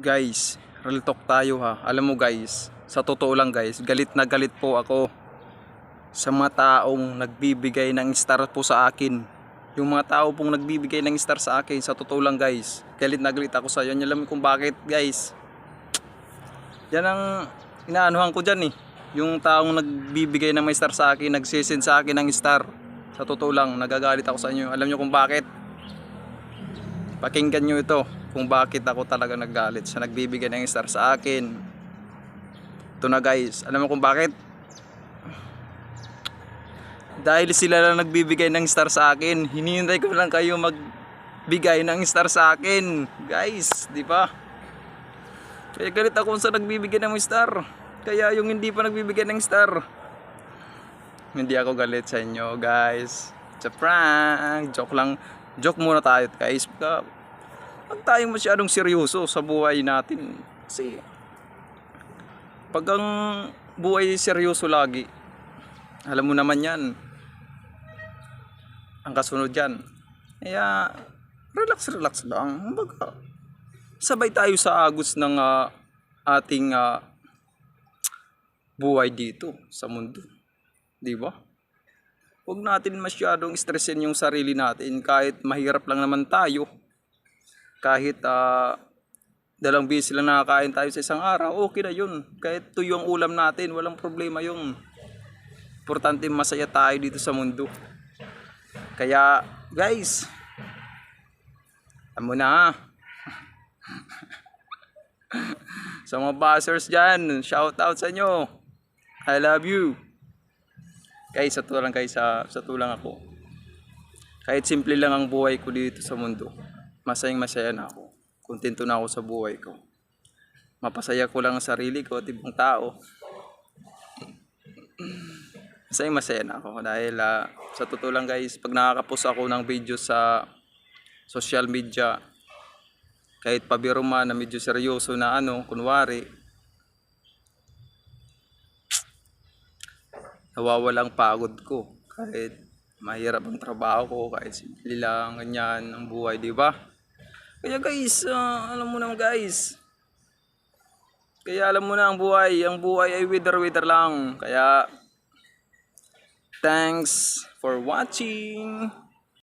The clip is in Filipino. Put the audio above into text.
Guys, real talk tayo ha. Alam mo guys, sa totoo lang guys, galit na galit po ako sa mga taong nagbibigay ng star po sa akin. Yung mga tao pong nagbibigay ng star sa akin, sa totoo lang guys, galit na galit ako sa iyo. Alam mo kung bakit guys? Yan ang inaanuhan ko dyan eh. Yung taong nagbibigay ng may star sa akin, nagsisend sa akin ng star. Sa totoo lang, nagagalit ako sa inyo. Alam nyo kung bakit? Pakinggan nyo ito kung bakit ako talaga naggalit sa nagbibigay ng star sa akin. Ito na guys, alam mo kung bakit? Dahil sila lang nagbibigay ng star sa akin, hinihintay ko lang kayo magbigay ng star sa akin. Guys, di ba? Kaya galit ako sa nagbibigay ng star. Kaya yung hindi pa nagbibigay ng star, hindi ako galit sa inyo guys. It's a prank. Joke lang. Joke muna tayo guys. Huwag tayong masyadong seryoso sa buhay natin. Kasi pag ang buhay seryoso lagi, alam mo naman yan, ang kasunod yan. Kaya relax lang. Baga, sabay tayo sa agos ng ating buhay dito sa mundo. Di ba? Huwag natin masyadong stressin yung sarili natin kahit mahirap lang naman tayo. Kahit dalang beses lang nakakain tayo sa isang araw, okay na yun. Kahit tuyo ang ulam natin, walang problema yun. Importante masaya tayo dito sa mundo. Kaya guys, alam mo na. Sa mga bashers dyan, shout out sa inyo. I love you. Guys, sa tulang guys, sa tulang ako. Kahit simple lang ang buhay ko dito sa mundo, masayang masaya na ako. Kontento na ako sa buhay ko. Mapasaya ko lang ang sarili ko at ibang tao. Masayang masaya na ako dahil sa totoo lang guys, pag nakakapost ako ng video sa social media, kahit pabiro man na medyo seryoso na kunwari, nawawalang pagod ko. Kahit mahirap ang trabaho ko, kahit simple lang, ganyan ang buhay, di ba? Kaya guys, alam mo naman guys. Kaya alam mo na ang buhay ay wither lang. Kaya thanks for watching.